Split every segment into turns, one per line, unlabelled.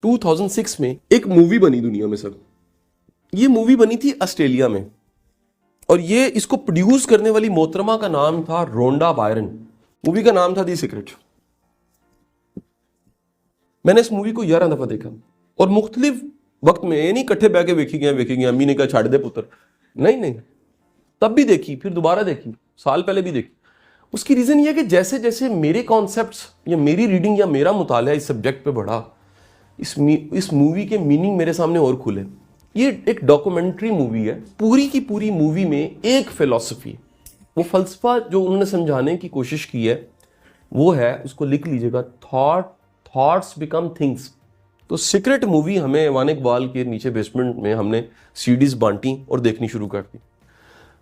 2006 में एक मूवी बनी दुनिया में सर। ये मूवी बनी थी ऑस्ट्रेलिया में और ये इसको प्रोड्यूस करने वाली मोहतरमा का नाम था रोंडा बायरन। मूवी का नाम था दी सीक्रेट। मैंने इस मूवी को 11 दफा देखा और मुख्तलिफ वक्त में, ये नहीं इकट्ठे बह के वेखी गया अम्मी ने कहा छाड़ दे पुत्र, नहीं, तब भी देखी, फिर दोबारा देखी, साल पहले भी देखी। उसकी रीजन ये कि जैसे जैसे मेरे कॉन्सेप्ट्स या मेरी रीडिंग या मेरा मुताला इस सब्जेक्ट पे बढ़ा, इस मूवी के मीनिंग मेरे सामने और खुले। ये एक डॉक्यूमेंट्री मूवी है। पूरी की पूरी मूवी में एक फिलॉसफी, वो फलसफा जो उन्होंने समझाने की कोशिश की है वो है, उसको लिख लीजिएगा, थॉट्स बिकम थिंग्स। तो सीक्रेट मूवी हमें वान इकबाल के नीचे बेसमेंट में हमने सीडीज बांटी और देखनी शुरू कर दी।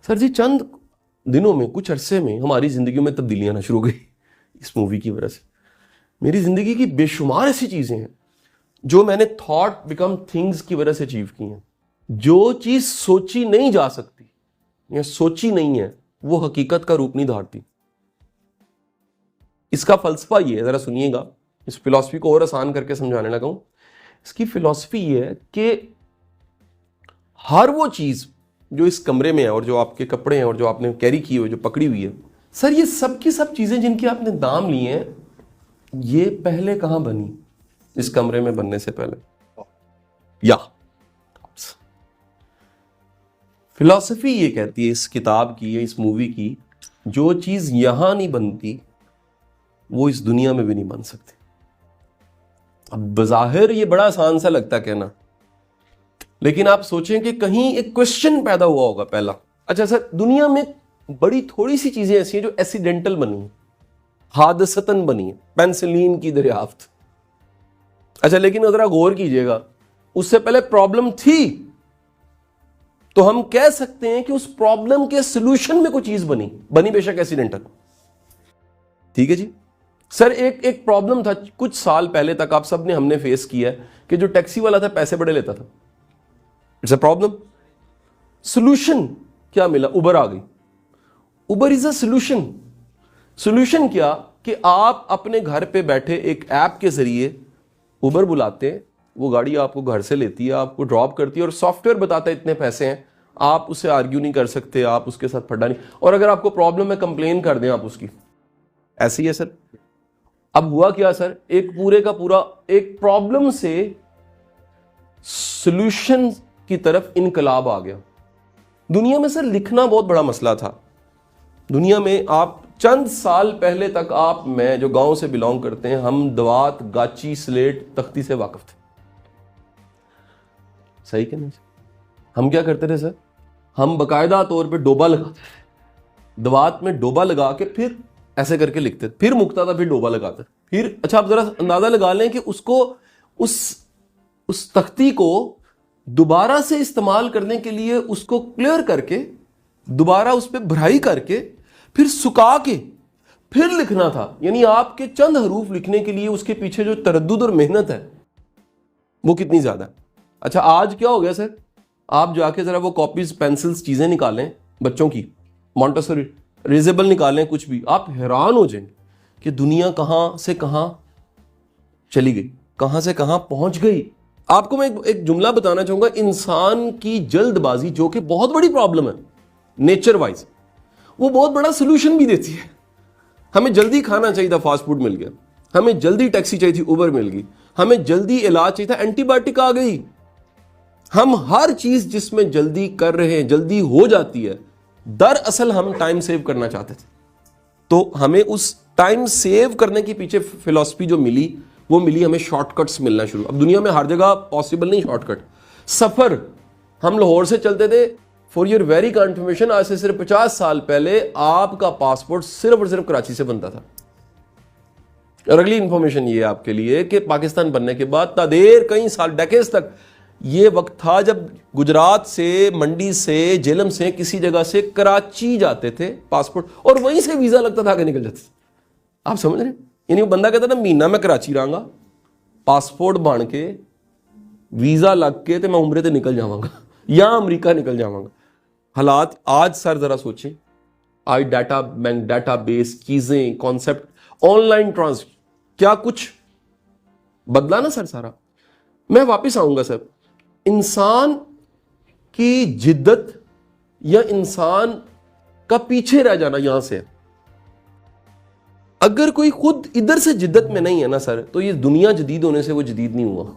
सर जी चंद दिनों में, कुछ अरसे में हमारी जिंदगी में तब्दीलियां आना शुरू हो गई इस मूवी की वजह से। मेरी जिंदगी की बेशुमार ऐसी चीजें हैं जो मैंने थॉट बिकम थिंग्स की वजह से अचीव की हैं। जो चीज सोची नहीं जा सकती या सोची नहीं है वो हकीकत का रूप नहीं धारती। इसका फलसफा ये है, जरा सुनिएगा, इस फिलॉसफी को और आसान करके समझाने लगा हूं। इसकी फिलॉसफी ये है कि हर वो चीज जो इस कमरे में है और जो आपके कपड़े हैं और जो आपने कैरी की हुई, जो पकड़ी हुई है, सर ये सब की सब चीजें जिनके आपने दाम लिए हैं, ये पहले कहां बनी इस कमरे में बनने से पहले? या फिलॉसफी ये कहती है इस किताब की या इस मूवी की, जो चीज यहां नहीं बनती वो इस दुनिया में भी नहीं बन सकती। अब बज़ाहिर ये बड़ा आसान सा लगता कहना, लेकिन आप सोचें कि कहीं एक क्वेश्चन पैदा हुआ होगा पहला। अच्छा सर, दुनिया में बड़ी थोड़ी सी चीजें ऐसी हैं जो एक्सीडेंटल बनी है, हादसतन बनी है, पेंसिलीन की दरियाफ्त। अच्छा लेकिन जरा गौर कीजिएगा, उससे पहले प्रॉब्लम थी, तो हम कह सकते हैं कि उस प्रॉब्लम के सॉल्यूशन में कोई चीज बनी बेशक एक्सीडेंटल। ठीक है जी। सर एक प्रॉब्लम था कुछ साल पहले तक, आप सब ने हमने फेस किया है कि जो टैक्सी वाला था पैसे बड़े लेता था। It's a problem. सॉल्यूशन क्या मिला? उबर आ गई। उबर इज अ सॉल्यूशन। सॉल्यूशन क्या कि आप अपने घर पे बैठे एक ऐप के जरिए उबर बुलाते हैं, वो गाड़ी आपको घर से लेती है, आपको ड्रॉप करती है और सॉफ्टवेयर बताता है इतने पैसे हैं, आप उससे आर्ग्यू नहीं कर सकते, आप उसके साथ फड्डा नहीं, और अगर आपको प्रॉब्लम है कंप्लेन कर दें आप उसकी। ऐसे ही है सर। अब हुआ क्या सर, एक पूरे का पूरा एक प्रॉब्लम से सॉल्यूशन की तरफ इनकलाब आ गया। दुनिया में सर लिखना बहुत बड़ा मसला था। दुनिया में आप चंद साल पहले तक, आप, मैं जो गांव से बिलोंग करते हैं, हम दवात, गाची, स्लेट, तख्ती से वाकिफ थे। सही कि नहीं? हम क्या करते थे सर, हम बकायदा तौर पे डोबा लगाते थे, दवात में डोबा लगा के फिर ऐसे करके लिखते थे, फिर मुकता था, फिर डोबा लगाते, फिर। अच्छा आप जरा अंदाजा लगा लें कि उसको, उस तख्ती को दोबारा से इस्तेमाल करने के लिए उसको क्लियर करके, दोबारा उस पर भराई करके, फिर सुखा के फिर लिखना था। यानी आपके चंद हरूफ लिखने के लिए उसके पीछे जो तरद्दुद और मेहनत है वो कितनी ज्यादा। अच्छा आज क्या हो गया सर, आप जाके जरा वो कॉपीज, पेंसिल्स, चीजें निकालें बच्चों की, मॉन्टेसरी, रिजेबल निकालें, कुछ भी, आप हैरान हो जाएं कि दुनिया कहां से कहां चली गई, कहां से कहां पहुंच गई। आपको मैं एक जुमला बताना चाहूंगा, इंसान की जल्दबाजी जो कि बहुत बड़ी प्रॉब्लम है नेचर वाइज, वो बहुत बड़ा सोल्यूशन भी देती है। हमें जल्दी खाना चाहिए था, फास्ट फूड मिल गया। हमें जल्दी टैक्सी चाहिए थी, उबर मिल गई। हमें जल्दी इलाज चाहिए था, एंटीबायोटिक आ गई। हम हर चीज जिसमें जल्दी कर रहे हैं, जल्दी हो जाती है, दरअसल हम टाइम सेव करना चाहते थे। तो हमें उस टाइम सेव करने के पीछे फिलॉसफी जो मिली, वो मिली हमें शॉर्टकट्स मिलना शुरू। अब दुनिया में हर जगह पॉसिबल नहीं शॉर्टकट। सफर, हम लाहौर से चलते थे, फॉर योर वेरी कंफर्मेशन, आज से सिर्फ 50 साल पहले आपका पासपोर्ट सिर्फ और सिर्फ कराची से बनता था। और अगली इंफॉर्मेशन ये आपके लिए कि पाकिस्तान बनने के बाद तादेर कई साल, डेकेड्स तक, ये वक्त था जब गुजरात से, मंडी से, जेलम से, किसी जगह से कराची जाते थे पासपोर्ट, और वहीं से वीजा लगता था, आगे निकल जाते थे। आप समझ रहे हैं? यानी वो बंदा कहता था महीना में कराची रहूंगा, पासपोर्ट बन के, वीजा लग के, तो मैं उम्रे ते निकल जावांगा या अमरीका निकल जावांगा। हालात आज सर जरा सोचें, आज डाटा बैंक, डाटा बेस, चीजें, कॉन्सेप्ट, ऑनलाइन ट्रांसफर, क्या कुछ बदला ना सर सारा। मैं वापस आऊंगा सर, इंसान की जिद्दत या इंसान का पीछे रह जाना यहां से, अगर कोई खुद इधर से जिद्दत में नहीं है ना सर, तो ये दुनिया जदीद होने से वो जदीद नहीं हुआ।